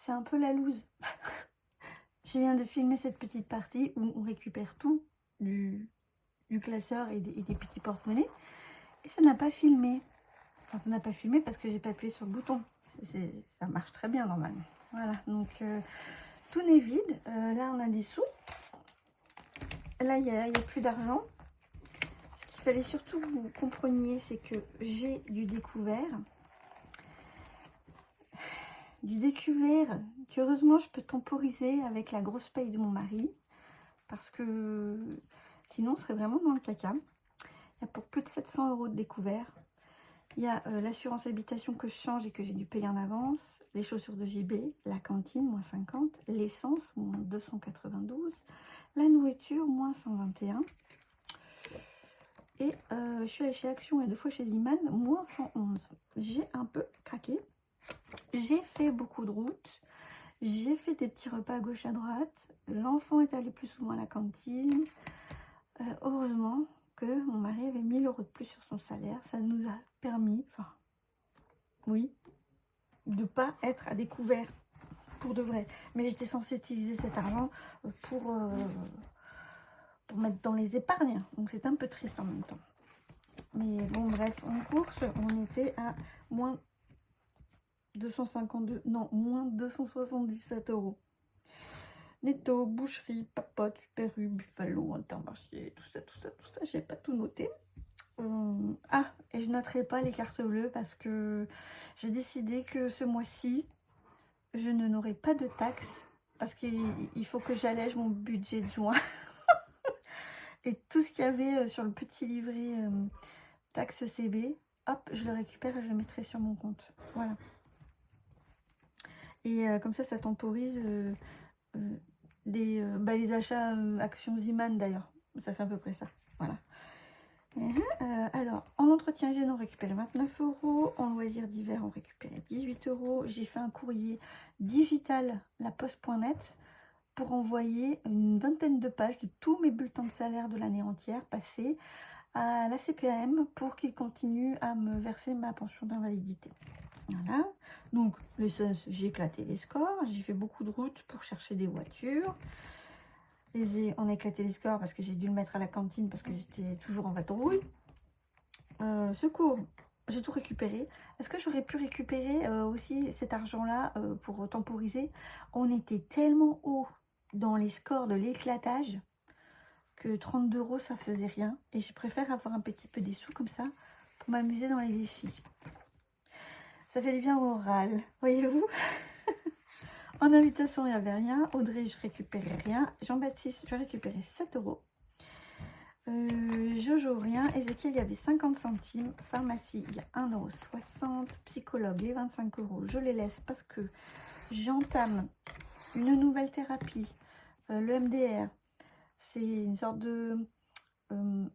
c'est un peu la loose. Je viens de filmer cette petite partie où on récupère tout du classeur et des petits porte-monnaies. Et ça n'a pas filmé. Enfin, ça n'a pas filmé parce que j'ai pas appuyé sur le bouton. Ça marche très bien normalement. Voilà, donc tout n'est vide. Là, on a des sous. Là, il n'y a plus d'argent. Ce qu'il fallait surtout que vous compreniez, c'est que j'ai du découvert. Du découvert qu'heureusement, je peux temporiser avec la grosse paye de mon mari. Parce que sinon, on serait vraiment dans le caca. Il y a pour plus de 700 € de découvert. Il y a l'assurance habitation que je change et que j'ai dû payer en avance. Les chaussures de JB, la cantine, moins 50. L'essence, moins 292. La nourriture, moins 121. Et je suis allée chez Action et 2 fois chez Iman, moins 111. J'ai un peu craqué. J'ai fait beaucoup de routes. J'ai fait des petits repas à gauche à droite. L'enfant est allé plus souvent à la cantine. Heureusement que mon mari avait 1000 € de plus sur son salaire. Ça nous a permis, enfin, oui, de pas être à découvert pour de vrai. Mais j'étais censée utiliser cet argent pour mettre dans les épargnes. Donc c'est un peu triste en même temps. Mais bon, bref, en course, on était à moins 252, non, moins 277 €. Netto, boucherie, Papote, Super U, Buffalo, Intermarché, tout ça, j'ai pas tout noté. Ah, et je noterai pas les cartes bleues parce que j'ai décidé que ce mois-ci, je n'aurai pas de taxes parce qu'il faut que j'allège mon budget de juin. Et tout ce qu'il y avait sur le petit livret taxe CB, hop, je le récupère et je le mettrai sur mon compte. Voilà. Et comme ça temporise les achats actions Ziman d'ailleurs. Ça fait à peu près ça. Voilà. Alors, en entretien hygiène, on récupère 29 €. En loisirs d'hiver, on récupère 18 €. J'ai fait un courrier digital, laposte.net, pour envoyer une vingtaine de pages de tous mes bulletins de salaire de l'année entière passés à la CPAM pour qu'ils continuent à me verser ma pension d'invalidité. Voilà. Donc, l'essence, j'ai éclaté les scores. J'ai fait beaucoup de routes pour chercher des voitures. On a éclaté les scores parce que j'ai dû le mettre à la cantine parce que j'étais toujours en vadrouille. Secours, j'ai tout récupéré. Est-ce que j'aurais pu récupérer aussi cet argent-là pour temporiser? On était tellement haut dans les scores de l'éclatage que 32 € ça faisait rien. Et je préfère avoir un petit peu des sous comme ça pour m'amuser dans les défis. Ça fait du bien au moral, voyez-vous. En invitation, il n'y avait rien. Audrey, je récupérais rien. Jean-Baptiste, je récupérais 7 €. Jojo, rien. Ézéchiel, il y avait 50 centimes. Pharmacie, il y a 1,60 €. Psychologue, les 25 €, je les laisse parce que j'entame une nouvelle thérapie. Le MDR, c'est une sorte de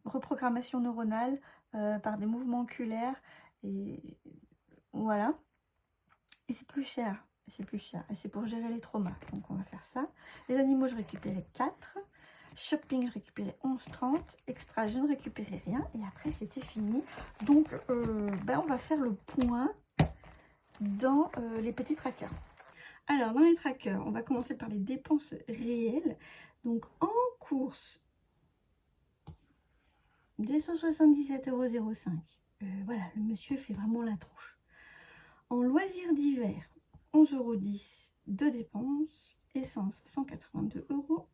reprogrammation neuronale par des mouvements oculaires. Et voilà. Et c'est plus cher. C'est plus cher. Et c'est pour gérer les traumas. Donc on va faire ça. Les animaux, je récupérais 4. Shopping, je récupérais 11,30. Extra, je ne récupérais rien. Et après, c'était fini. Donc, on va faire le point dans les petits trackers. Alors, dans les trackers, on va commencer par les dépenses réelles. Donc, en course, 277,05 €. Voilà, le monsieur fait vraiment la tronche. En loisirs d'hiver, 11,10 € de dépenses. Essence, 182 €.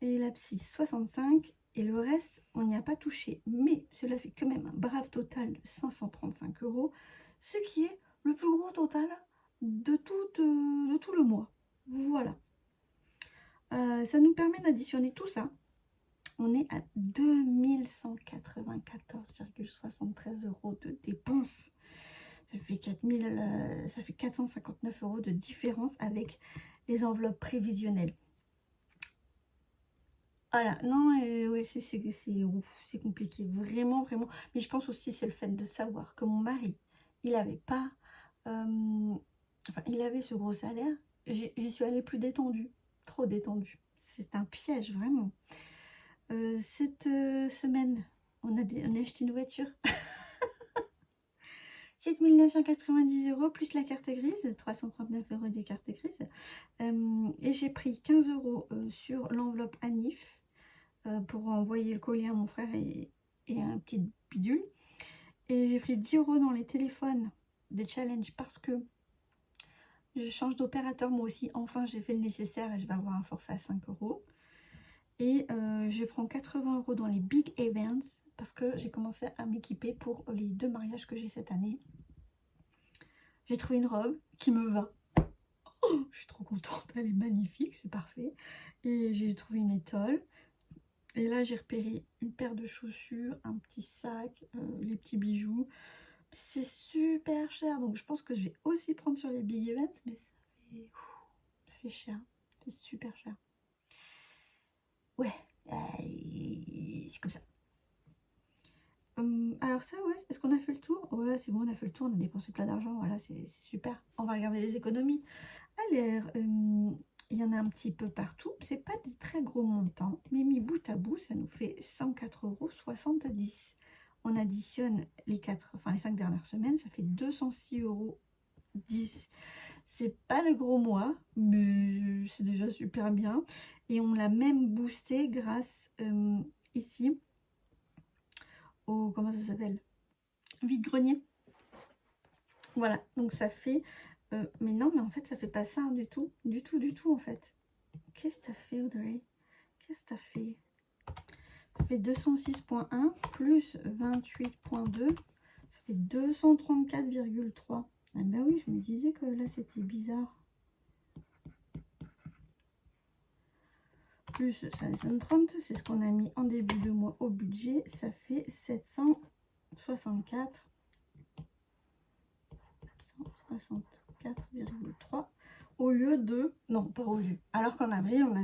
Et la psy, 65. Et le reste, on n'y a pas touché. Mais cela fait quand même un brave total de 535 €. Ce qui est le plus gros total de tout le mois. Voilà. Ça nous permet d'additionner tout ça. On est à 2194,73 € de dépenses. Ça fait 459 € de différence avec les enveloppes prévisionnelles. Voilà, non, ouais, c'est compliqué, vraiment, vraiment. Mais je pense aussi c'est le fait de savoir que mon mari, il avait pas, il avait ce gros salaire. J'y suis allée plus détendue, trop détendue. C'est un piège, vraiment. Cette semaine, on a acheté une voiture. 7 990 € plus la carte grise, 339 € des cartes grises. Et j'ai pris 15 € sur l'enveloppe Anif pour envoyer le colis à mon frère et un petit bidule. Et j'ai pris 10 € dans les téléphones des challenges parce que je change d'opérateur moi aussi. Enfin, j'ai fait le nécessaire et je vais avoir un forfait à 5 €. Et je prends 80 € dans les big events parce que j'ai commencé à m'équiper pour les 2 mariages que j'ai cette année. J'ai trouvé une robe qui me va. Oh, je suis trop contente, elle est magnifique, c'est parfait. Et j'ai trouvé une étole. Et là, j'ai repéré une paire de chaussures, un petit sac, les petits bijoux. C'est super cher, donc je pense que je vais aussi prendre sur les big events, mais ça fait cher, c'est super cher. Ouais, c'est comme ça. Alors ça, ouais, est-ce qu'on a fait le tour? Ouais, c'est bon, on a fait le tour, on a dépensé plein d'argent, voilà, c'est super. On va regarder les économies. Alors, il y en a un petit peu partout. C'est pas des très gros montants, mais mis bout à bout, ça nous fait 104,70 €. On additionne les 5 dernières semaines, ça fait 206,10 €. C'est pas le gros mois, mais c'est déjà super bien. Et on l'a même boosté grâce ici au, comment ça s'appelle, vide-grenier. Voilà, donc ça fait... mais non, mais en fait, ça fait pas ça du tout. Du tout, en fait. Qu'est-ce que t'as fait, Audrey? Qu'est-ce que t'as fait? Ça fait 206,1 plus 28,2. Ça fait 234,3. Ah ben oui, je me disais que là, c'était bizarre. Plus 530, c'est ce qu'on a mis en début de mois au budget. Ça fait 764. 164,3 au lieu de... Non, pas au lieu. Alors qu'en avril, on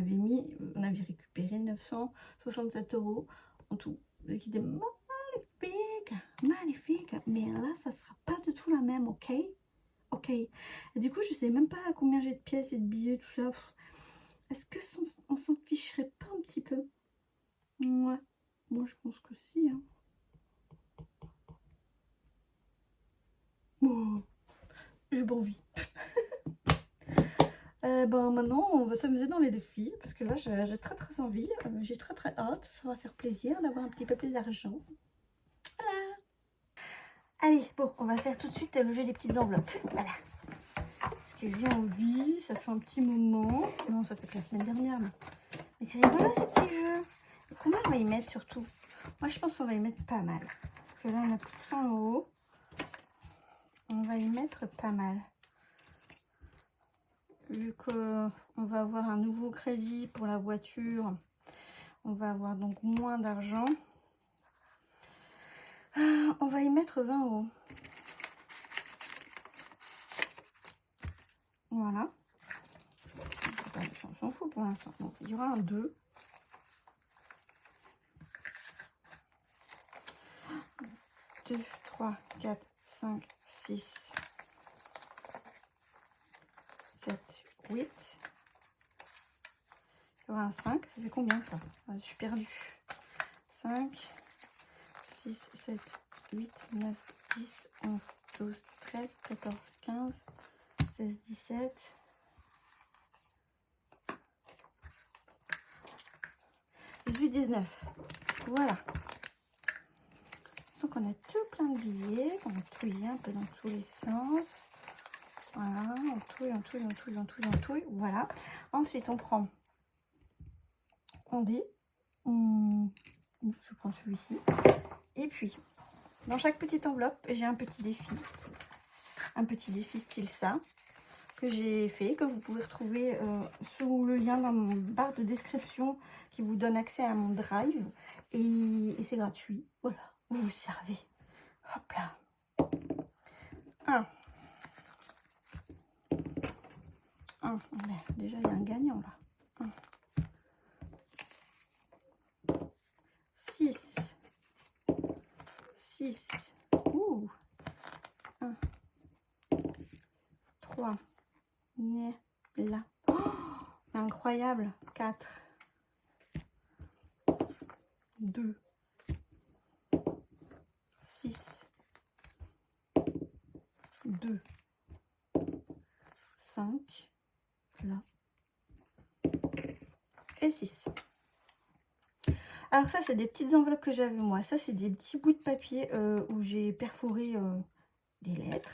avait récupéré 967 € en tout. Ce qui était magnifique, magnifique. Mais là, ça sera pas du tout la même, ok? Ok. Et du coup, je sais même pas à combien j'ai de pièces et de billets, tout ça. Est-ce que on s'en ficherait pas un petit peu? Ouais. Moi, je pense que si. Hein. Oh, j'ai pas envie. Ben maintenant, on va s'amuser dans les défis parce que là, j'ai très envie. J'ai très hâte. Ça va faire plaisir d'avoir un petit peu plus d'argent. Voilà. Allez, bon, on va faire tout de suite le jeu des petites enveloppes. Voilà. Parce que j'ai envie, ça fait un petit moment. Non, ça fait que la semaine dernière. Mais c'est rigolo ce petit jeu. Combien on va y mettre surtout? Moi, je pense qu'on va y mettre pas mal. Parce que là, on a plus de 100 €. On va y mettre pas mal. Vu qu'on va avoir un nouveau crédit pour la voiture, on va avoir donc moins d'argent. On va y mettre 20 €. Voilà. On s'en fout pour l'instant. Donc, il y aura un 2. 2, 3, 4, 5, 6, 7, 8. Il y aura un 5. Ça fait combien ça? Je suis perdue. 5, 6, 7, 8, 9, 10, 11, 12, 13, 14, 15, 16, 17. 18, 19. Voilà. Donc on a tout plein de billets. On va touiller un peu dans tous les sens. Voilà. On touille, on touille, on touille, on touille, on touille. Voilà. Ensuite on prend. On dit. Je prends celui-ci. Et puis, dans chaque petite enveloppe, j'ai un petit défi. Un petit défi style ça. Que j'ai fait, que vous pouvez retrouver sous le lien dans mon barre de description qui vous donne accès à mon drive et c'est gratuit, voilà, vous vous servez, hop là, 1, déjà il y a un gagnant là, 6, 6, 1, 3, là, oh, incroyable, 4, 2, 6, 2, 5, là, et 6. Alors ça, c'est des petites enveloppes que j'avais moi. Ça, c'est des petits bouts de papier où j'ai perforé des lettres.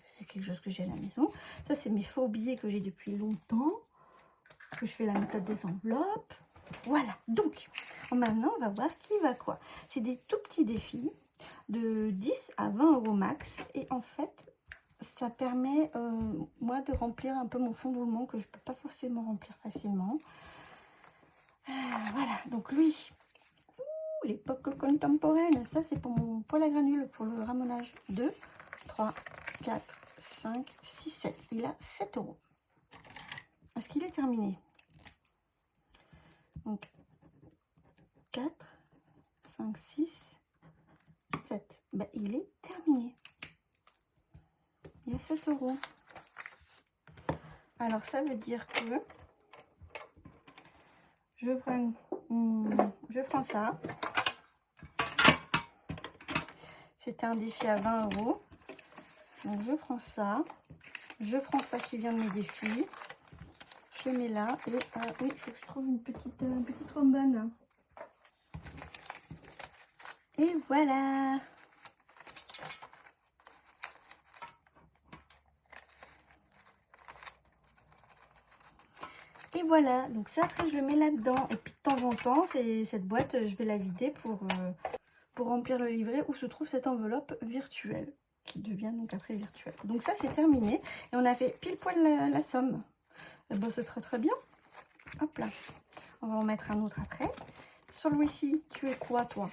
C'est quelque chose que j'ai à la maison. Ça, c'est mes faux billets que j'ai depuis longtemps. Que je fais la méthode des enveloppes. Voilà. Donc, maintenant, on va voir qui va quoi. C'est des tout petits défis de 10 à 20 € max. Et en fait, ça permet, moi, de remplir un peu mon fond de roulement que je ne peux pas forcément remplir facilement. Voilà. Donc, lui... L'époque contemporaine, ça c'est pour mon poêle à granules, pour le ramonage. 2, 3, 4, 5, 6, 7. Il a 7 €. Est-ce qu'il est terminé? Donc 4, 5, 6, 7. Ben, il est terminé. Il y a 7 €. Alors ça veut dire que je prends ça. C'était un défi à 20 €. Donc je prends ça qui vient de mes défis. Je mets là et oui, il faut que je trouve une petite trombone. Et voilà. Et voilà, donc ça après je le mets là-dedans. Et puis de temps en temps, cette boîte, je vais la vider pour remplir le livret où se trouve cette enveloppe virtuelle, qui devient donc après virtuelle. Donc ça c'est terminé. Et on a fait pile poil la somme. Et ben, c'est très très bien. Hop là. On va en mettre un autre après. Sur le Wi-Fi, tu es quoi toi?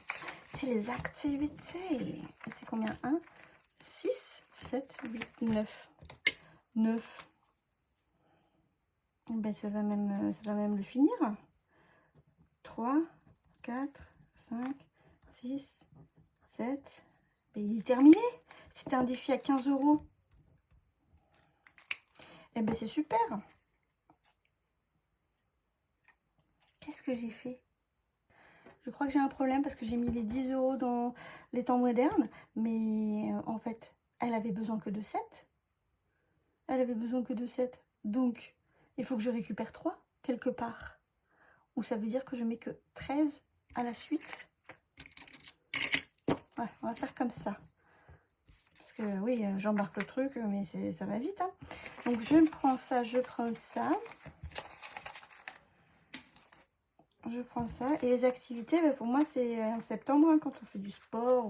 C'est les activités. C'est combien? 1, 6, 7, 8, 9. 9. Ben, ça va même le finir. 3, 4, 5, 6, 7. Ben, il est terminé. C'était un défi à 15 €. Et ben c'est super. Qu'est-ce que j'ai fait? Je crois que j'ai un problème parce que j'ai mis les 10 € dans les temps modernes. Mais en fait, elle avait besoin que de 7. Elle avait besoin que de 7. Donc, il faut que je récupère 3 quelque part. Ou ça veut dire que je mets que 13 à la suite. Ouais, on va faire comme ça. Parce que oui, j'embarque le truc, mais ça va vite. Hein. Donc, je prends ça, je prends ça. Je prends ça. Et les activités, bah, pour moi, c'est en septembre, hein, quand on fait du sport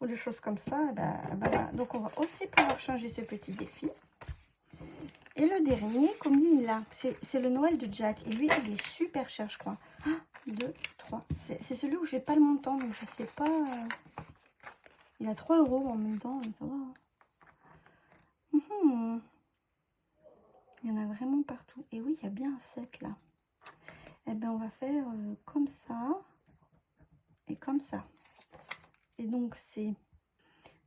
ou des choses comme ça. Bah, voilà. Donc, on va aussi pouvoir changer ce petit défi. Et le dernier, combien il a? C'est le Noël de Jack. Et lui, il est super cher, je crois. 1, 2, 3. C'est celui où j'ai pas le montant, donc je sais pas. Il a 3 € en même temps, ça va. Il y en a vraiment partout. Et oui, il y a bien un 7 là. Eh bien, on va faire comme ça et comme ça. Et donc, c'est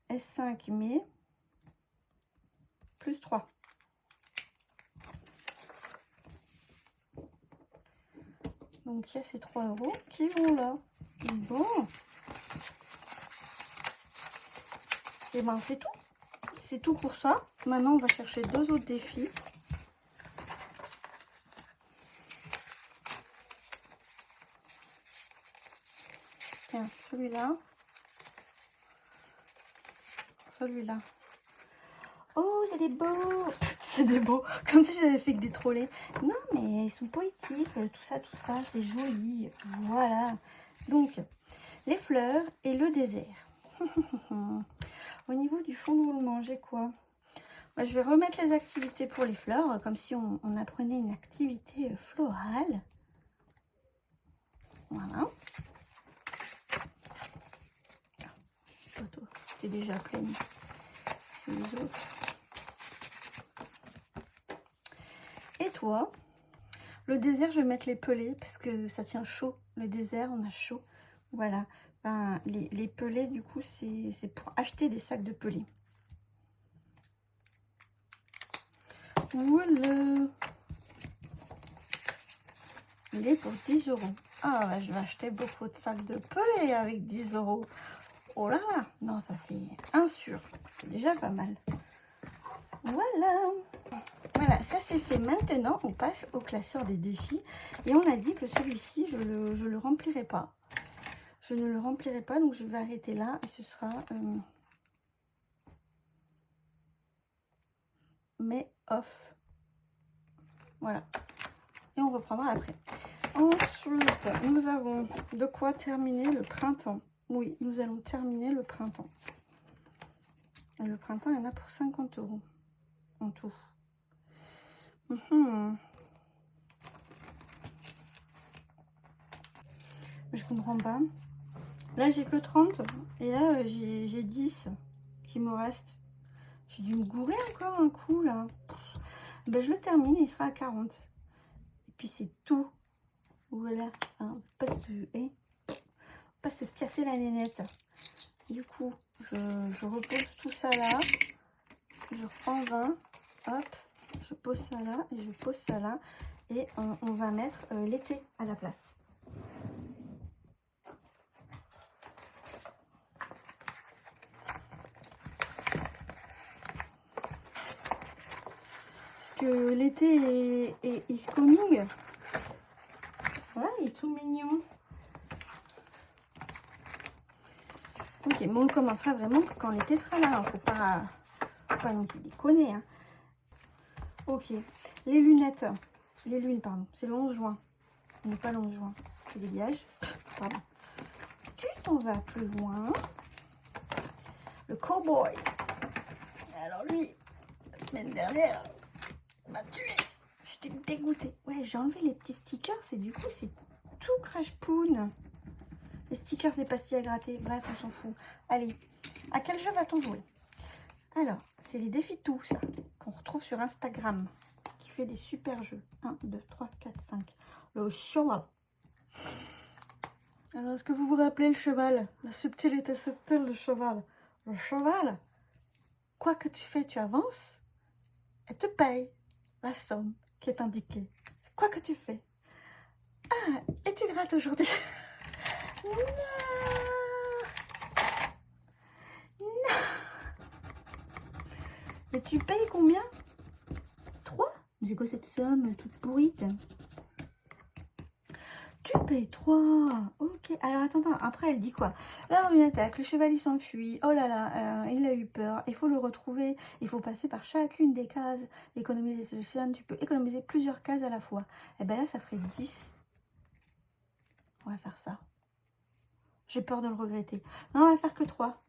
S5 mais plus 3. Donc, il y a ces 3 € qui vont là. Bon. Et ben, c'est tout. C'est tout pour ça. Maintenant, on va chercher 2 autres défis. Tiens, celui-là. Celui-là. Oh, c'est des beaux. C'est des beaux. Comme si j'avais fait que des trollés. Non, mais ils sont poétiques. Tout ça, c'est joli. Voilà. Donc, les fleurs et le désert. Au niveau du fond de roulement, j'ai quoi? Je vais remettre les activités pour les fleurs, comme si on apprenait une activité florale. Voilà. Photo, c'est déjà pleine. Les autres. Et toi, le désert, je vais mettre les pelés parce que ça tient chaud. Le désert, on a chaud. Voilà. Ben, les pelés, du coup, c'est pour acheter des sacs de pelés. Voilà. Il est pour 10 €. Ah, bah, je vais acheter beaucoup de sacs de pelés avec 10 €. Oh là là. Non, ça fait un sur. C'est déjà pas mal. Voilà. Voilà, ça c'est fait. Maintenant, on passe au classeur des défis. Et on a dit que celui-ci, je le remplirai pas. Je ne le remplirai pas, donc je vais arrêter là. Et ce sera... mais off. Voilà. Et on reprendra après. Ensuite, nous avons de quoi terminer le printemps. Oui, nous allons terminer le printemps. Et le printemps, il y en a pour 50 € en tout. Je comprends pas. Là, j'ai que 30. Et là, j'ai 10 qui me restent. J'ai dû me gourer encore un coup, là. Ben, je le termine, il sera à 40. Et puis, c'est tout. Voilà. Hein, pas se casser la nénette. Du coup, je repose tout ça là. Je reprends 20. Hop. Je pose ça là et je pose ça là. Et on va mettre l'été à la place. Parce que l'été is coming. Voilà, il est tout mignon. Ok, mais on commencera vraiment quand l'été sera là. Faut pas non plus déconner. Hein. Ok, les lunettes. Les lunes, pardon. C'est le 11 juin. On n'est pas le 11 juin. Je dégage. Pardon. Tu t'en vas plus loin. Le cowboy. Alors lui, la semaine dernière, m'a tué. J'étais dégoûtée. Ouais, j'ai enlevé les petits stickers et du coup, c'est tout crash-poon. Les stickers des pastilles à gratter. Bref, on s'en fout. Allez, à quel jeu va-t-on jouer? Alors, c'est les défis tout, ça, qu'on retrouve sur Instagram, qui fait des super jeux. 1, 2, 3, 4, 5. Le cheval. Alors, est-ce que vous vous rappelez le cheval? La subtilité subtile du cheval. Le cheval, quoi que tu fais, tu avances et te paye la somme qui est indiquée. Quoi que tu fais. Ah, et tu grattes aujourd'hui. Non. Non. Et tu payes combien? 3? C'est quoi cette somme toute pourrite? Tu payes 3. Ok. Alors, attends. Après, elle dit quoi? Lors d'une attaque, le chevalier s'enfuit. Oh là là, il a eu peur. Il faut le retrouver. Il faut passer par chacune des cases. Économiser les solutions. Tu peux économiser plusieurs cases à la fois. Et bien là, ça ferait 10. On va faire ça. J'ai peur de le regretter. Non, on va faire que 3.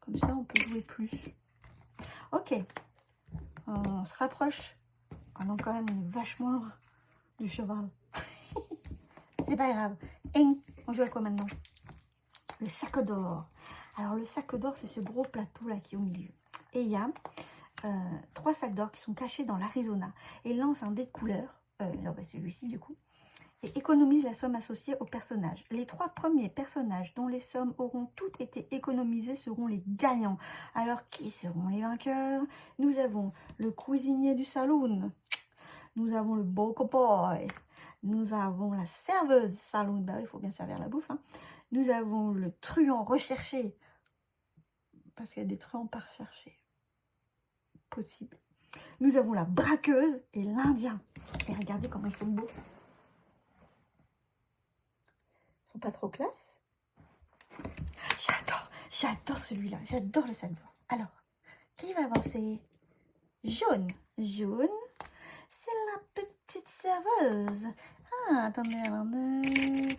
Comme ça, on peut jouer plus. Ok. On se rapproche. Ah non, quand même, on est vachement loin du cheval. C'est pas grave. Et on joue à quoi maintenant? Le sac d'or. Alors, le sac d'or, c'est ce gros plateau là qui est au milieu. Et il y a 3 sacs d'or qui sont cachés dans l'Arizona. Et lance un dé de couleur. Là, bah, celui-ci, du coup. Et économise la somme associée aux personnages. Les 3 premiers personnages dont les sommes auront toutes été économisées seront les gagnants. Alors, qui seront les vainqueurs? Nous avons le cuisinier du saloon. Nous avons le Boco Boy. Nous avons la serveuse saloon. Bah, il faut bien servir la bouffe. Hein. Nous avons le truand recherché. Parce qu'il y a des truands pas recherchés. Possible. Nous avons la braqueuse et l'Indien. Et regardez comment ils sont beaux. Ils sont pas trop classe. J'adore celui-là. J'adore le sac d'or. Alors, qui va avancer? Jaune. Jaune, c'est la petite serveuse. Ah, attendez, alors 2,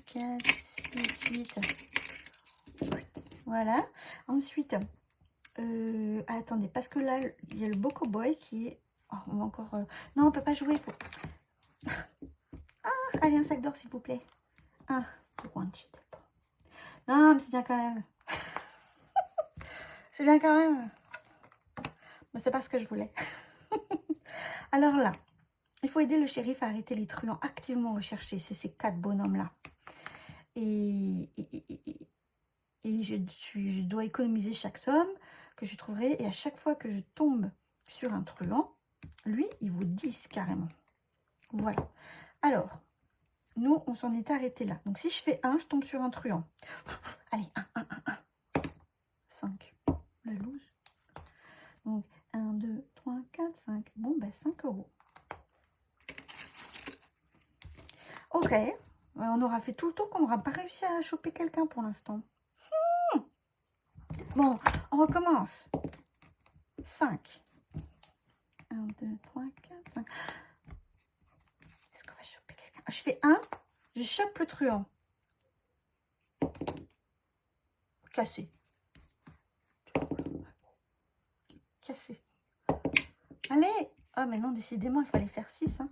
4, 6, 8. Voilà. Ensuite, attendez, parce que là, il y a le Boco Boy qui est... Oh, on va encore... Non, on peut pas jouer, il faut... Ah, allez, un sac d'or, s'il vous plaît. Ah, wanted. Non, mais c'est bien quand même. C'est bien quand même. Mais c'est pas ce que je voulais. Alors là, il faut aider le shérif à arrêter les truands activement recherchés. C'est ces 4 bonhommes-là. Et je dois économiser chaque somme que je trouverai. Et à chaque fois que je tombe sur un truand, lui, il vaut 10 carrément. Voilà. Alors, nous, on s'en est arrêté là. Donc, si je fais 1, je tombe sur un truand. Allez, 1. 5. La loose. Donc 1, 2, 3, 4, 5. Bon, ben 5 €. Ok. On aura fait tout le tour qu'on n'aura pas réussi à choper quelqu'un pour l'instant. Bon, on recommence. 5. 1, 2, 3, 4, 5. Est-ce qu'on va choper quelqu'un? Je fais 1, je chope le truand. Cassé. Cassé. Allez. Ah, mais non, décidément, il fallait faire 6. Hein.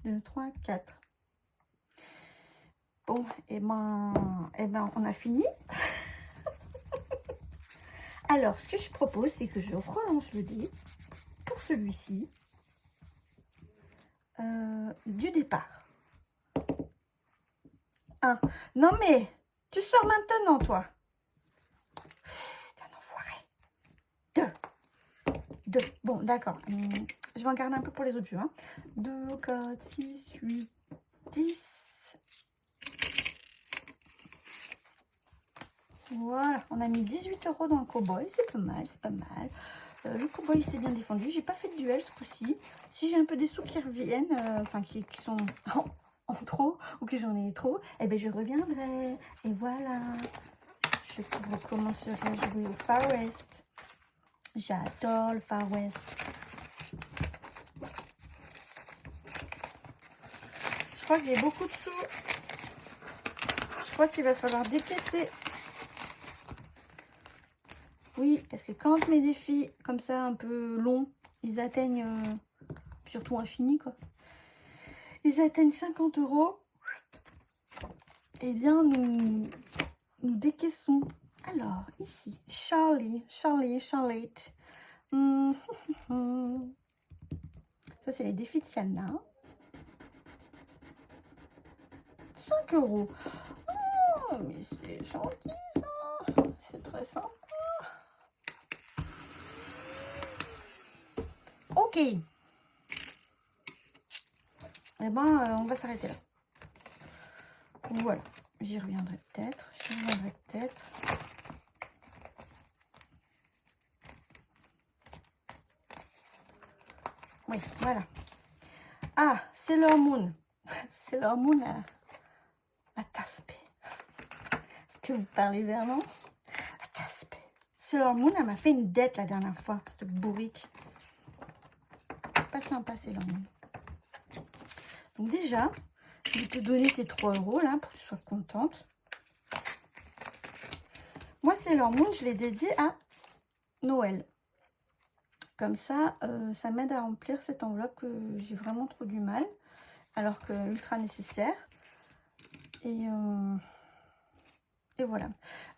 2, 3, 4. Bon, et ben, on a fini. Alors, ce que je propose, c'est que je relance le dé pour celui-ci du départ. 1. Non, mais tu sors maintenant, toi. T'es un enfoiré. 2. Bon, d'accord. Je vais en garder un peu pour les autres jeux. Hein. 2, 4, 6, 8, 10. Voilà, on a mis 18 € dans le cowboy. C'est pas mal, c'est pas mal. Le cowboy s'est bien défendu. J'ai pas fait de duel ce coup-ci. Si j'ai un peu des sous qui reviennent, enfin qui sont en trop, ou que j'en ai trop, eh ben je reviendrai. Et voilà. Je recommencerai à jouer au Far West. J'adore le Far West. Je crois que j'ai beaucoup de sous. Je crois qu'il va falloir décaisser. Oui, parce que quand mes défis comme ça un peu longs, ils atteignent, surtout infini quoi, ils atteignent 50 €, eh bien nous décaissons. Alors, ici, Charlotte. Ça, c'est les défis de Sienna. 5 €. Oh, mais c'est gentil ça. C'est très sympa. Ok. Eh ben, on va s'arrêter là. Voilà. J'y reviendrai peut-être. Oui, voilà. Ah, Sailor Moon. Sailor Moon à Taspé. Est-ce que vous parlez verlan? À Taspé. Sailor Moon, elle m'a fait une dette la dernière fois, cette bourrique. Pas sympa, Sailor Moon. Donc déjà, je vais te donner tes 3 € là pour que tu sois contente. Moi, Sailor Moon, je l'ai dédié à Noël. Comme ça, ça m'aide à remplir cette enveloppe que j'ai vraiment trop du mal, alors que ultra nécessaire. Et voilà.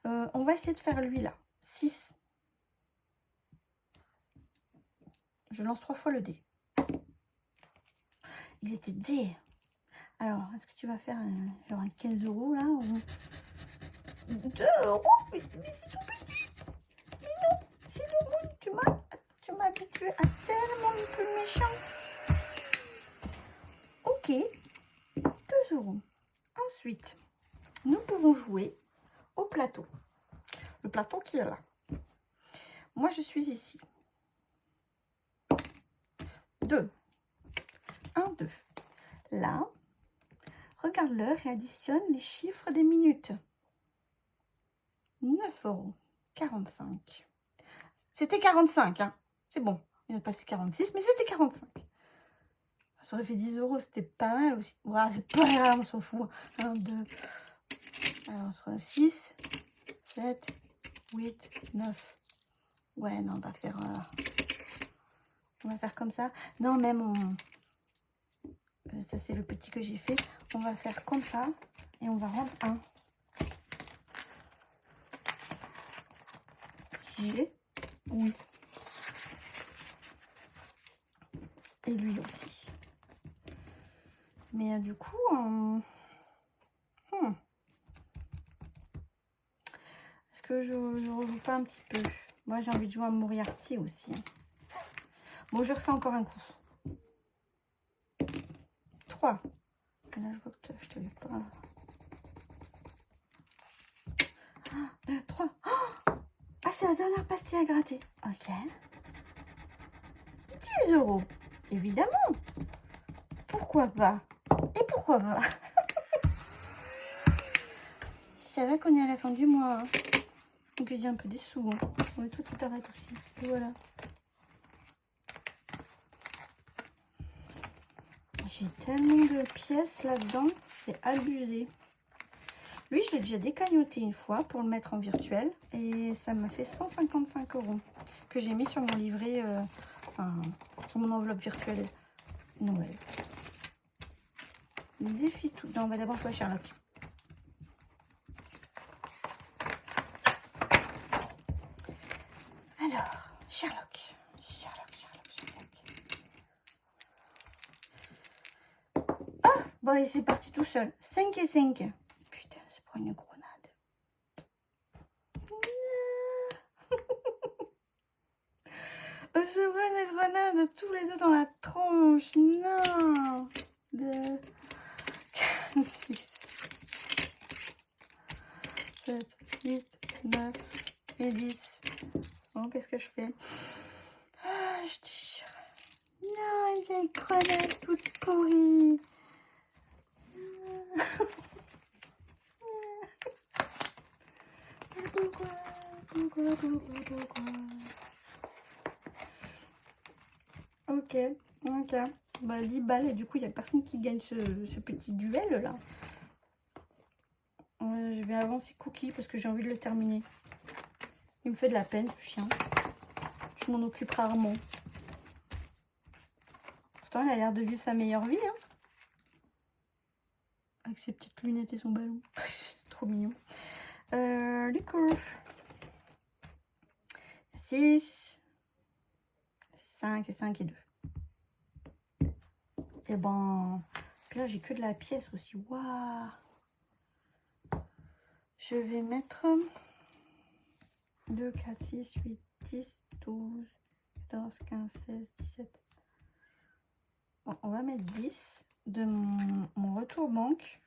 On va essayer de faire lui là. 6. Je lance 3 fois le dé. Il était dé. Alors, est-ce que tu vas faire genre un 15 € là ou... 2 €? Mais c'est tout petit. Mais non, c'est le monde. Tu m'as habitué à tellement plus méchant. Ok. 2 €. Ensuite, nous pouvons jouer au plateau. Le plateau qui est là. Moi, je suis ici. 2. 1, 2. Là, regarde l'heure et additionne les chiffres des minutes. 9 €. 45. C'était 45, hein. C'est bon. Il a passé 46, mais c'était 45. Ça aurait fait 10 €, c'était pas mal aussi. Ouah, c'est pas grave, on s'en fout. 1, 2. Alors, on sera 6, 7, 8, 9. Ouais, non, on va faire comme ça. Non, même ça, c'est le petit que j'ai fait. On va faire comme ça et on va rendre 1. Si j'ai, oui. Et lui aussi. Mais du coup, est-ce que je rejoue pas un petit peu? Moi, j'ai envie de jouer à Moriarty aussi. Hein. Bon, je refais encore un coup. 3. Là, je vois que je te l'ai pas. 2, 3. Ah, c'est la dernière pastille à gratter. Ok. 10 €. Évidemment. Pourquoi pas? Et pourquoi pas? Je savais qu'on est à la fin du mois. Hein. Donc j'ai un peu des sous. Hein. Ouais, tout arrête aussi. Et voilà. J'ai tellement de pièces là-dedans. C'est abusé. Lui, je l'ai déjà décagnoté une fois pour le mettre en virtuel. Et ça m'a fait 155 € que j'ai mis sur mon livret, enfin, sur mon enveloppe virtuelle Noël. Défie tout. Non, on va d'abord jouer à Sherlock. Alors, Sherlock. Ah, bah, c'est parti tout seul. 5 et 5. Putain, c'est pour une grenade. C'est vrai, une grenade, tous les deux dans la tronche. Non. 2, 4, 6, 7, 8, 9 et 10. Bon, qu'est-ce que je fais? Ah, je tire. Non, une vieille grenade toute pourrie. Pourquoi? Ok. Bah, 10 balles et du coup, il n'y a personne qui gagne ce petit duel là. Je vais avancer Cookie parce que j'ai envie de le terminer. Il me fait de la peine ce chien. Je m'en occupe rarement. Pourtant, il a l'air de vivre sa meilleure vie. Hein. Avec ses petites lunettes et son ballon. Trop mignon. Du coup. 6. 5 et 5 et 2. Et ben. Puis là, j'ai que de la pièce aussi. Waouh. Je vais mettre 2, 4, 6, 8, 10, 12, 14, 15, 16, 17. Bon, on va mettre 10 de mon retour banque.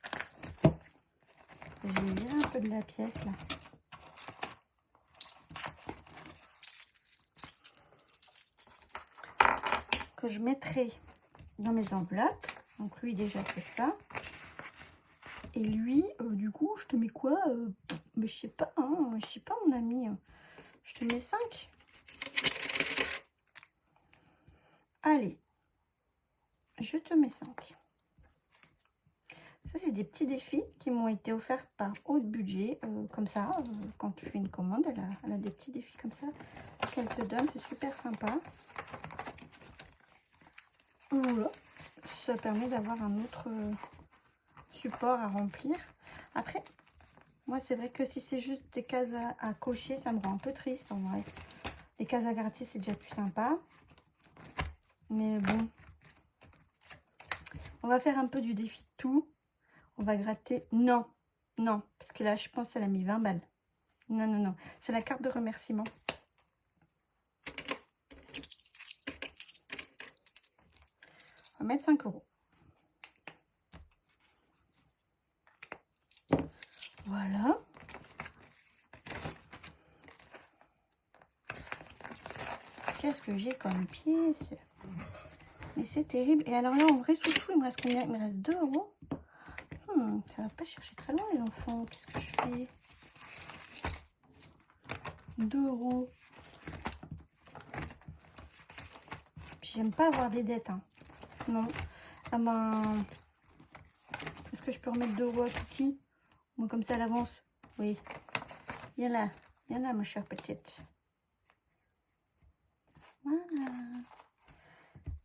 Je vais virer un peu de la pièce là. Que je mettrai dans mes enveloppes. Donc lui déjà c'est ça. Et lui, du coup, je te mets quoi? Mais je sais pas, hein, je sais pas mon ami. Je te mets 5. Allez, je te mets 5. Ça, c'est des petits défis qui m'ont été offerts par haut budget. Comme ça, quand tu fais une commande, elle a des petits défis comme ça qu'elle te donne. C'est super sympa. Voilà. Ça permet d'avoir un autre support à remplir. Après, moi, c'est vrai que si c'est juste des cases à cocher, ça me rend un peu triste en vrai. Les cases à gratter, c'est déjà plus sympa. Mais bon. On va faire un peu du défi de tout. On va gratter. Non. Parce que là, je pense qu'elle a mis 20 balles. Non. C'est la carte de remerciement. On va mettre 5 €. Voilà. Qu'est-ce que j'ai comme pièce? Mais c'est terrible. Et alors là, en vrai, sous tout, il me reste combien? Il me reste 2 €. Ça va pas chercher très loin, les enfants. Qu'est-ce que je fais? 2 €. J'aime pas avoir des dettes. Hein. Non. Ah ben... Est-ce que je peux remettre 2 € à Cookie? Moi, comme ça, à l'avance. Oui. Viens là, ma chère petite. Voilà.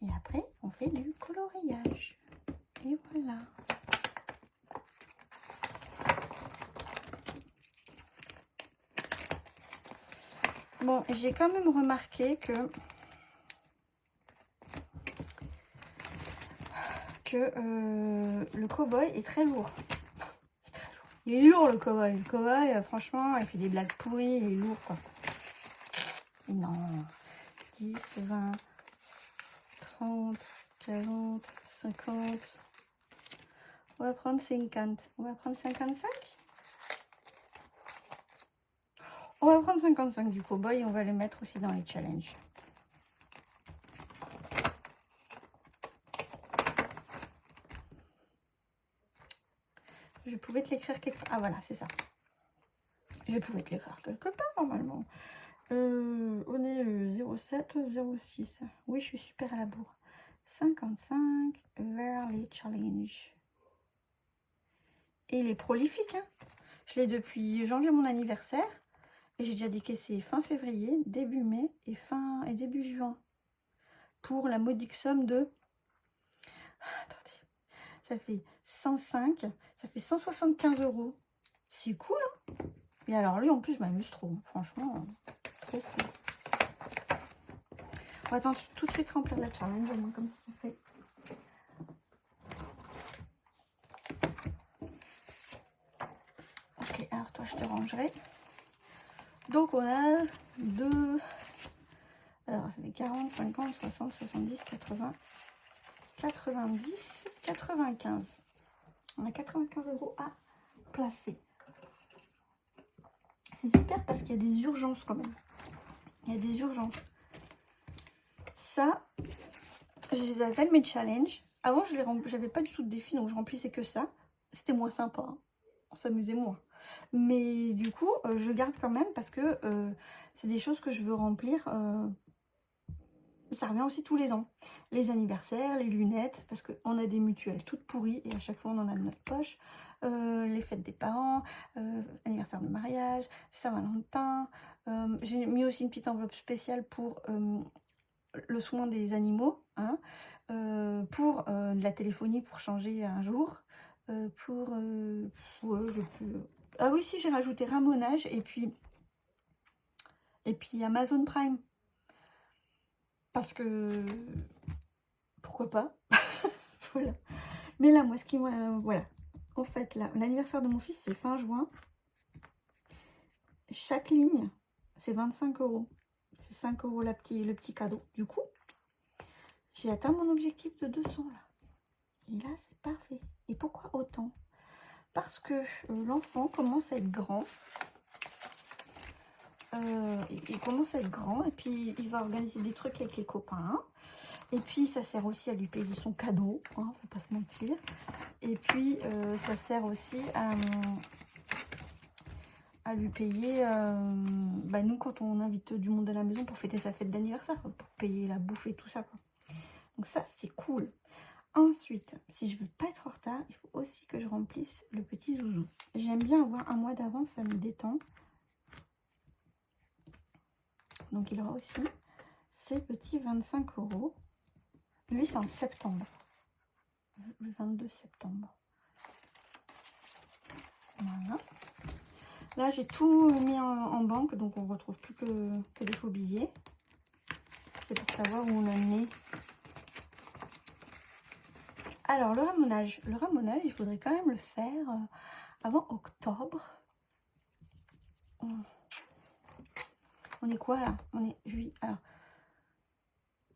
Et après, on fait du coloriage. Et voilà. Bon, j'ai quand même remarqué que le cow-boy est très lourd. Il est lourd, le cow-boy. Le cow-boy, franchement, il fait des blagues pourries, il est lourd, quoi. Non. 10, 20, 30, 40, 50. On va prendre 50. On va prendre 55. On va prendre 55 du cow-boy et on va les mettre aussi dans les challenges. Je pouvais te l'écrire quelque part. Ah voilà, c'est ça. Je pouvais te l'écrire quelque part normalement. On est 07, 06. Oui, je suis super à la bourre. 55 vers les challenges. Et il est prolifique. Hein. Je l'ai depuis janvier, mon anniversaire. Et j'ai déjà décaissé fin février, début mai et début juin. Pour la modique somme de... Attendez. Ça fait 105. Ça fait 175 €. C'est cool, hein. Et alors lui, en plus, je m'amuse trop. Franchement, trop cool. On va attendre tout de suite remplir la challenge. Au moins, comme ça, c'est fait. Ok, alors toi, je te rangerai. Donc, on a 2... Alors, ça fait 40, 50, 60, 70, 80, 90, 95. On a 95 € à placer. C'est super parce qu'il y a des urgences quand même. Il y a des urgences. Ça, je les appelle mes challenges. Avant, j'avais pas du tout de défi, donc je remplissais que ça. C'était moins sympa. Hein. On s'amusait moins. Mais du coup, je garde quand même parce que c'est des choses que je veux remplir. Ça revient aussi tous les ans. Les anniversaires, les lunettes, parce qu'on a des mutuelles toutes pourries et à chaque fois on en a de notre poche. Les fêtes des parents, anniversaire de mariage, Saint-Valentin. J'ai mis aussi une petite enveloppe spéciale pour le soin des animaux, hein, pour de la téléphonie pour changer un jour. Ah oui, si, j'ai rajouté ramonage et puis Amazon Prime. Parce que... Pourquoi pas. Voilà. Mais là, moi, ce qui... voilà. En fait, là, l'anniversaire de mon fils, c'est fin juin. Chaque ligne, c'est 25 €. C'est 5 € le petit cadeau. Du coup, j'ai atteint mon objectif de 200, là. Et là, c'est parfait. Et pourquoi autant? Parce que l'enfant commence à être grand. Il commence à être grand et puis il va organiser des trucs avec les copains. Et puis ça sert aussi à lui payer son cadeau, hein, faut pas se mentir. Et puis ça sert aussi à lui payer, nous quand on invite du monde à la maison pour fêter sa fête d'anniversaire, pour payer la bouffe et tout ça, quoi. Donc ça c'est cool. Ensuite, si je veux pas être en retard, il faut aussi que je remplisse le petit zouzou. J'aime bien avoir un mois d'avance, ça me détend. Donc il aura aussi ces petits 25 €. Lui c'est en septembre. Le 22 septembre. Voilà. Là j'ai tout mis en banque, donc on ne retrouve plus que des faux billets. C'est pour savoir où on en est. Alors le ramonage. Le ramonage, il faudrait quand même le faire avant octobre. On est quoi là? On est juillet. Alors,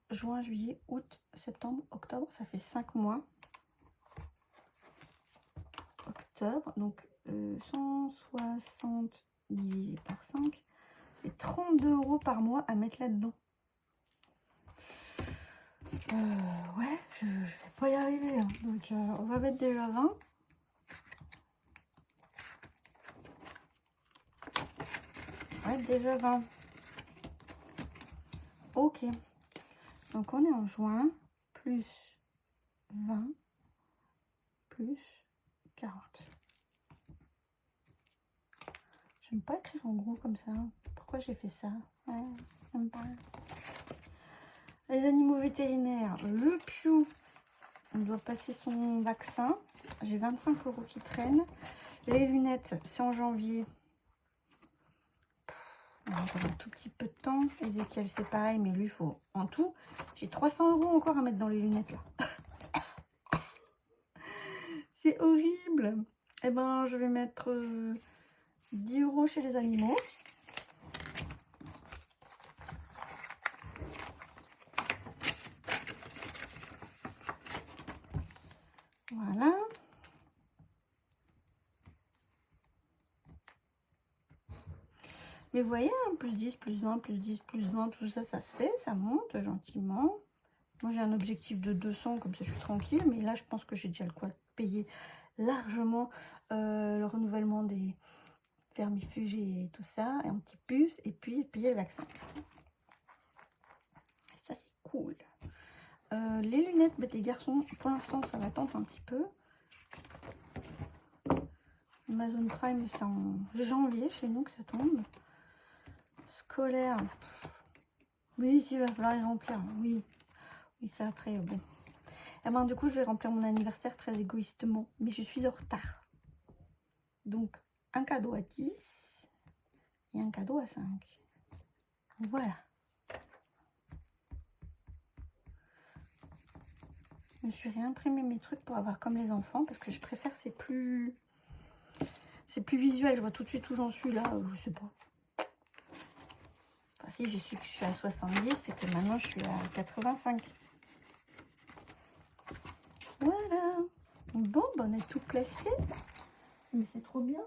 juin, juillet, août, septembre, octobre, ça fait 5 mois. Octobre, donc 160 divisé par 5, ça fait 32 € par mois à mettre là-dedans. Ouais, je vais pas y arriver. Hein. Donc, on va mettre déjà 20. Ouais, déjà 20. Ok. Donc, on est en juin, plus 20, plus 40. J'aime pas écrire en gros comme ça. Pourquoi j'ai fait ça? Ouais, j'aime pas. Les animaux vétérinaires, le Piou, on doit passer son vaccin. J'ai 25 € qui traînent. Les lunettes, c'est en janvier. On a encore un tout petit peu de temps. Ezekiel, c'est pareil, mais lui, il faut en tout. J'ai 300 € encore à mettre dans les lunettes, là. C'est horrible. Eh ben, je vais mettre 10 € chez les animaux. Voilà. Mais vous voyez, hein, plus 10, plus 20, plus 10, plus 20, tout ça, ça se fait, ça monte gentiment. Moi, j'ai un objectif de 200, comme ça, je suis tranquille. Mais là, je pense que j'ai déjà le quoi de payer largement le renouvellement des vermifuges et tout ça, et un petit puce, et puis payer le vaccin. Et ça, c'est cool. Les lunettes des garçons, pour l'instant, ça va attendre un petit peu. Amazon Prime, c'est en janvier chez nous que ça tombe. Scolaire. Oui, il va falloir y remplir. Oui, oui, ça après, bon. Et ben, du coup, je vais remplir mon anniversaire très égoïstement. Mais je suis en retard. Donc, un cadeau à 10 et un cadeau à 5. Voilà. Je vais réimprimer mes trucs pour avoir comme les enfants. Parce que je préfère, c'est plus visuel. Je vois tout de suite où j'en suis là. Je sais pas. Enfin, si je suis à 70, c'est que maintenant je suis à 85. Voilà. Bon, ben on est tout placé. Mais c'est trop bien.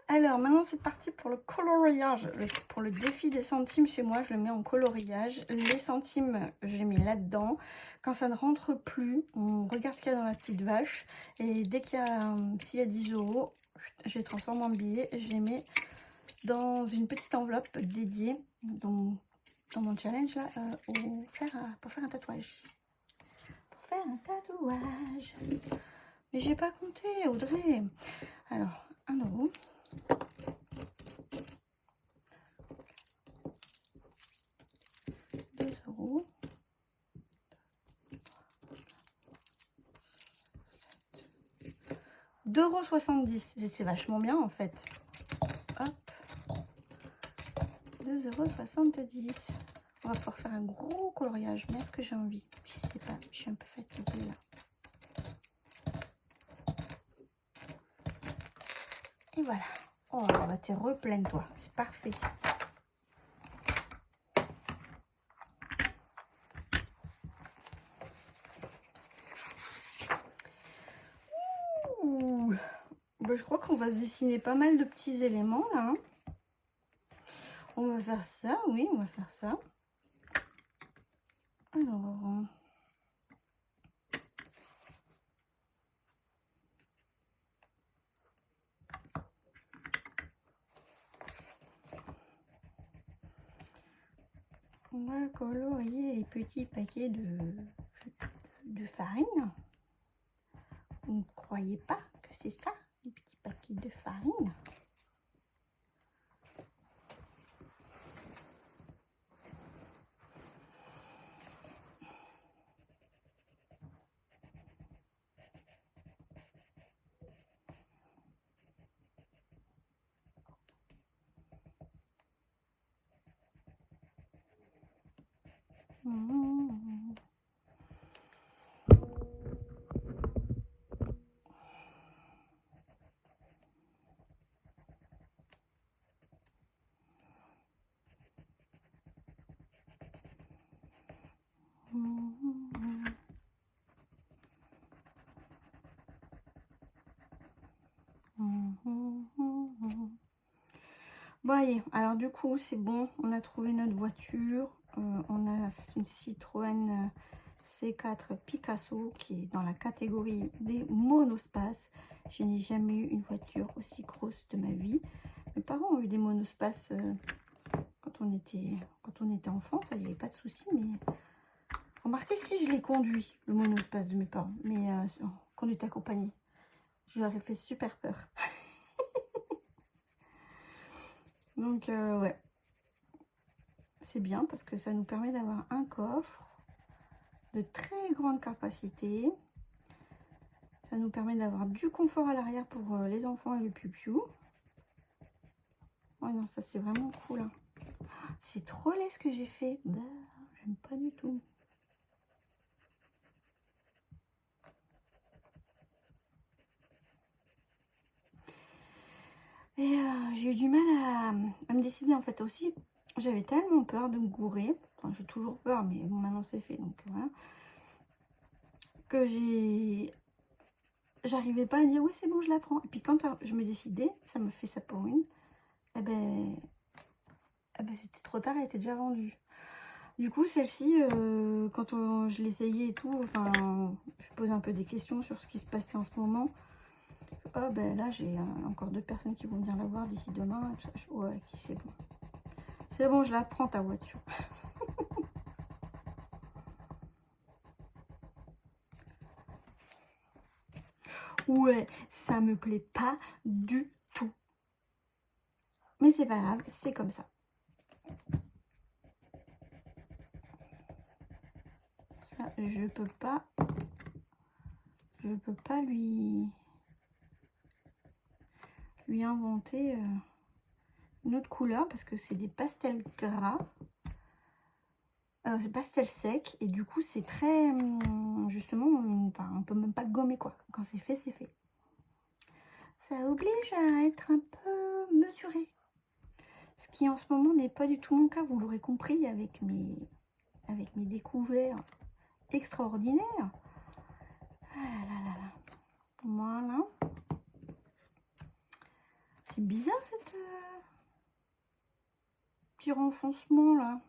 Alors, maintenant, c'est parti pour le coloriage. Pour le défi des centimes, chez moi, je le mets en coloriage. Les centimes, je les mets là-dedans. Quand ça ne rentre plus, on regarde ce qu'il y a dans la petite vache. Et dès qu'il y a, s'il y a 10 €, je les transforme en billets et je les mets dans une petite enveloppe dédiée dans mon challenge, là, pour faire un tatouage. Pour faire un tatouage. Mais j'ai pas compté, Audrey. Alors, 1 €. 2 €. 2,70 €. C'est vachement bien en fait. Hop. 2,70 €. On va pouvoir faire un gros coloriage. Mais est-ce que j'ai envie? Je sais pas. Je suis un peu fatiguée là. Et voilà. Oh, bah t'es repleine toi. C'est parfait. Ouh. Bah, je crois qu'on va dessiner pas mal de petits éléments là. Hein. On va faire ça, oui, on va faire ça. Alors, on va colorier les petits paquets de farine. Vous ne croyez pas que c'est ça, les petits paquets de farine? Mmh. Bon, allez, alors du coup, c'est bon, on a trouvé notre voiture. On a une Citroën C4 Picasso qui est dans la catégorie des monospaces. Je n'ai jamais eu une voiture aussi grosse de ma vie. Mes parents ont eu des monospaces quand on était enfant, ça, il n'y avait pas de souci. Mais remarquez, si je l'ai conduit, le monospace de mes parents, mais quand on était accompagné, je leur ai fait super peur. Donc, ouais, c'est bien parce que ça nous permet d'avoir un coffre de très grande capacité. Ça nous permet d'avoir du confort à l'arrière pour les enfants et le piou-piou. Ouais, non, ça c'est vraiment cool. Hein. C'est trop laid ce que j'ai fait. Bah, j'aime pas du tout. Et j'ai eu du mal à me décider en fait aussi. J'avais tellement peur de me gourer. Enfin, j'ai toujours peur, mais bon, maintenant c'est fait. Donc voilà. Que j'arrivais pas à dire oui, c'est bon, je la prends. Et puis quand je me décidais, ça me fait ça pour une. c'était trop tard, elle était déjà vendue. Du coup, celle-ci, quand je l'essayais et tout, enfin, je posais un peu des questions sur ce qui se passait en ce moment. Oh, ben là, j'ai encore 2 personnes qui vont venir la voir d'ici demain. Et tout ça. Ouais, c'est bon. C'est bon, je la prends, ta voiture. Ouais, ça me plaît pas du tout. Mais c'est pas grave, c'est comme ça. Ça, je peux pas lui inventer une autre couleur parce que c'est des pastels gras. C'est pastel sec et du coup c'est très justement, enfin on peut même pas le gommer quoi. Quand c'est fait, c'est fait. Ça oblige à être un peu mesuré. Ce qui en ce moment n'est pas du tout mon cas, vous l'aurez compris avec mes découvertes extraordinaires. Ah là là là là. Voilà. C'est bizarre cette petit renfoncement là.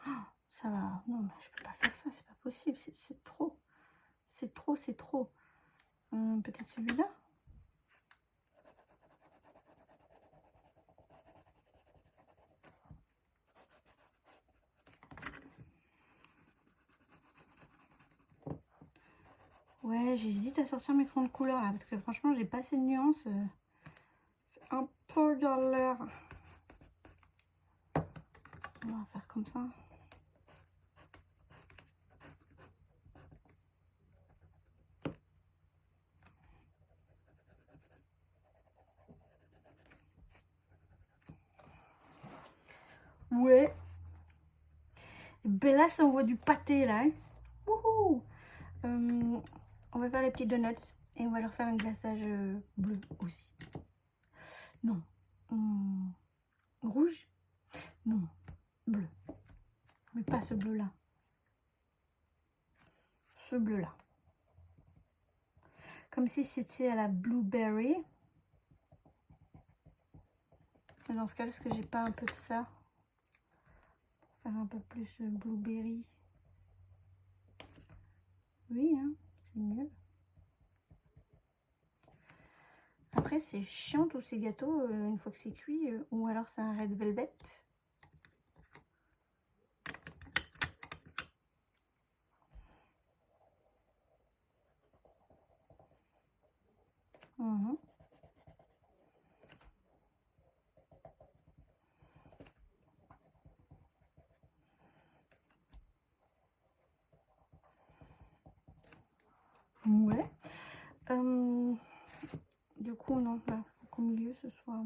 Oh, ça va. Non, mais je peux pas faire ça, c'est pas possible. C'est trop. C'est trop, c'est trop. Peut-être celui-là. Ouais, j'hésite à sortir mes fonds de couleur là, parce que franchement, j'ai pas assez de nuances. C'est un peu galère. On va faire comme ça. Ouais. Ben là, ça envoie du pâté là. Hein. Wouhou. On va faire les petits donuts et on va leur faire un glaçage bleu aussi. Non. Rouge? Non. Bleu. Mais pas ce bleu là. Ce bleu là. Comme si c'était à la blueberry. Mais dans ce cas, est-ce que j'ai pas un peu de ça? Pour faire un peu plus blueberry. Oui, hein, c'est mieux. Après, c'est chiant tous ces gâteaux une fois que c'est cuit. Ou alors c'est un red velvet. Ouais. Du coup, non, il faut qu'au milieu ce soit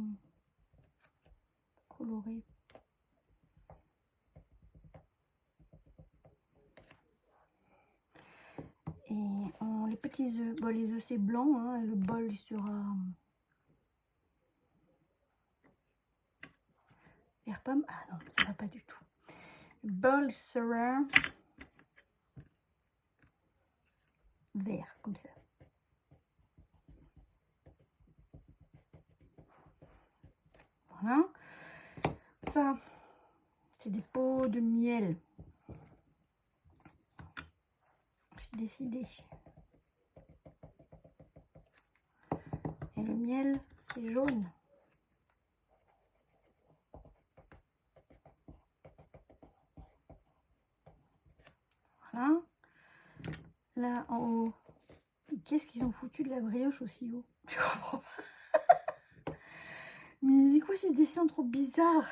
coloré. Et les petits œufs, bon, les œufs c'est blanc, hein, le bol il sera vert pomme. Ah non, ça va pas du tout. Le bol sera vert, comme ça. Voilà. Ça, c'est des pots de miel. J'ai décidé. Et le miel, c'est jaune. Voilà. Là, en haut, qu'est-ce qu'ils ont foutu de la brioche aussi haut? Je comprends pas. Mais quoi ces dessins trop bizarres?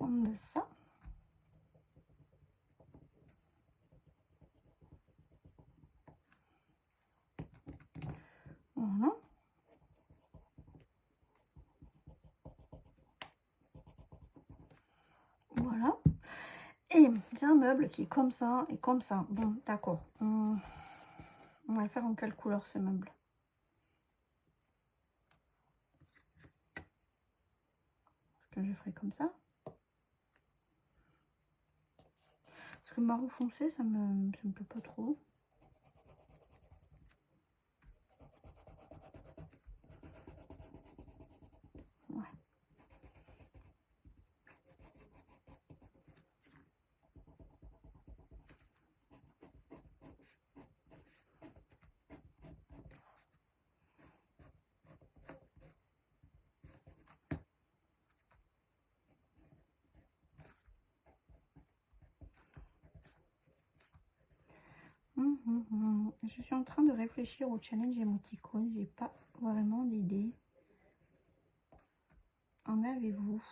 De ça. Voilà. Voilà. Et c'est un meuble qui est comme ça et comme ça. Bon, d'accord. Ouais. va le faire en quelle couleur ce meuble? Est-ce que je ferai comme ça? Parce que marron foncé, ça me plaît pas trop. Ouais. Je suis en train de réfléchir au challenge émoticône. J'ai pas vraiment d'idée. En avez-vous?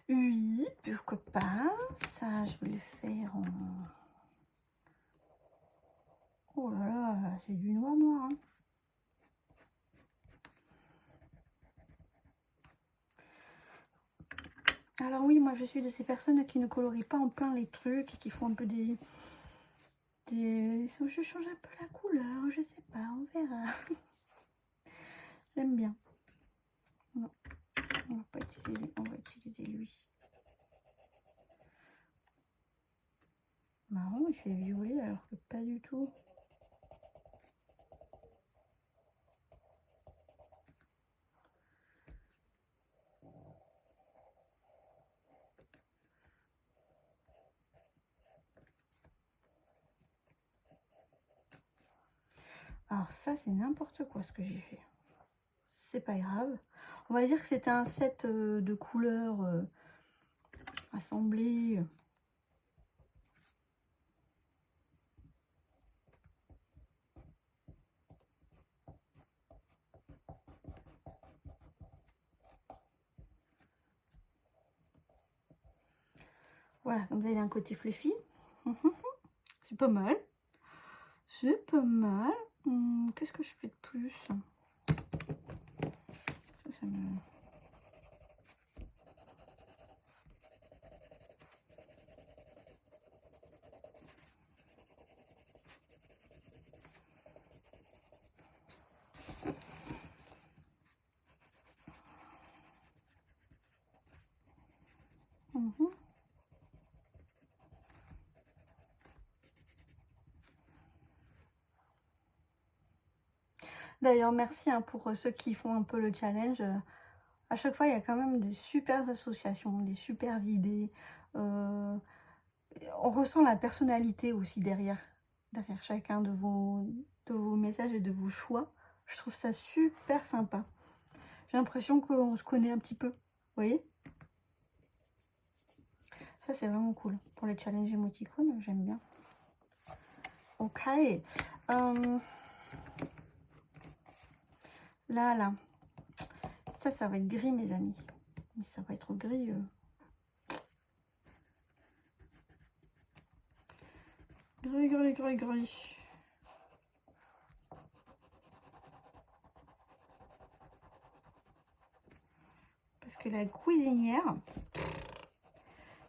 Oui, pourquoi pas. Ça, je vais le faire en... Oh là là, c'est du noir noir. Hein. Alors oui, moi je suis de ces personnes qui ne colorient pas en plein les trucs et qui font un peu des... Je change un peu la couleur, je sais pas, on verra. J'aime bien. Non, on va utiliser lui. Marron, il fait violet alors que pas du tout. Alors ça, c'est n'importe quoi ce que j'ai fait. C'est pas grave. On va dire que c'était un set de couleurs assemblées. Voilà, comme ça il a un côté fluffy. C'est pas mal. C'est pas mal. Qu'est-ce que je fais de plus? Ça me... D'ailleurs, merci hein, pour ceux qui font un peu le challenge. À chaque fois, il y a quand même des super associations, des super idées. On ressent la personnalité aussi derrière chacun de vos messages et de vos choix. Je trouve ça super sympa. J'ai l'impression qu'on se connaît un petit peu. Vous voyez? Ça, c'est vraiment cool. Pour les challenges émoticônes, j'aime bien. Ok. Là. Ça va être gris, mes amis. Mais ça va être gris. Gris. Parce que la cuisinière,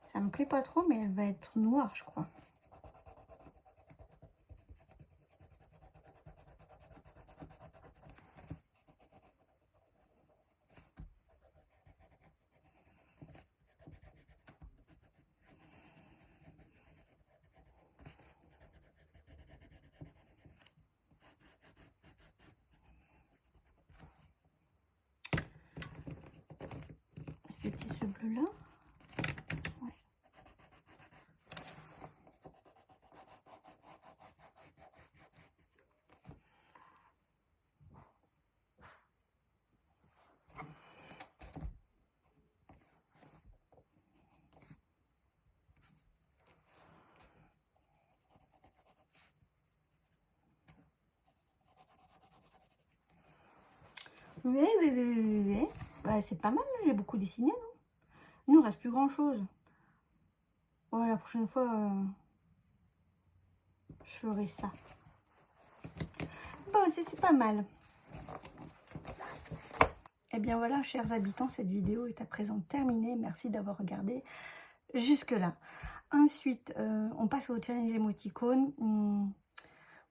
ça me plaît pas trop, mais elle va être noire, je crois. C'était ce bleu-là. Ouais. Bah, c'est pas mal, j'ai beaucoup dessiné, non? Il nous reste plus grand chose. Ouais, la prochaine fois, je ferai ça. Bon, c'est pas mal. Et bien voilà, chers habitants, cette vidéo est à présent terminée. Merci d'avoir regardé jusque-là. Ensuite, on passe au challenge émoticône.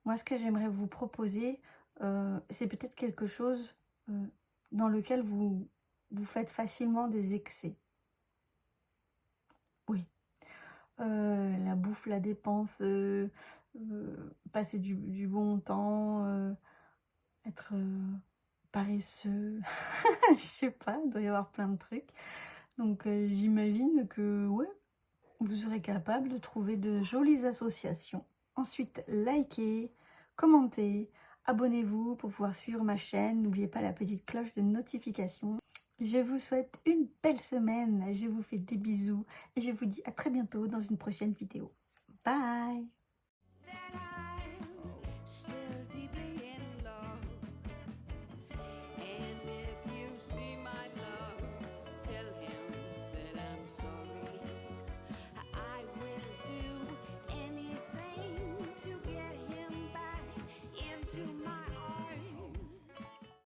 Moi, ce que j'aimerais vous proposer, c'est peut-être quelque chose dans lequel vous faites facilement des excès. Oui. La bouffe, la dépense, passer du bon temps, être paresseux, je sais pas, il doit y avoir plein de trucs. Donc j'imagine que ouais, vous serez capable de trouver de jolies associations. Ensuite, likez, commentez, abonnez-vous pour pouvoir suivre ma chaîne. N'oubliez pas la petite cloche de notification. Je vous souhaite une belle semaine. Je vous fais des bisous et je vous dis à très bientôt dans une prochaine vidéo. Bye!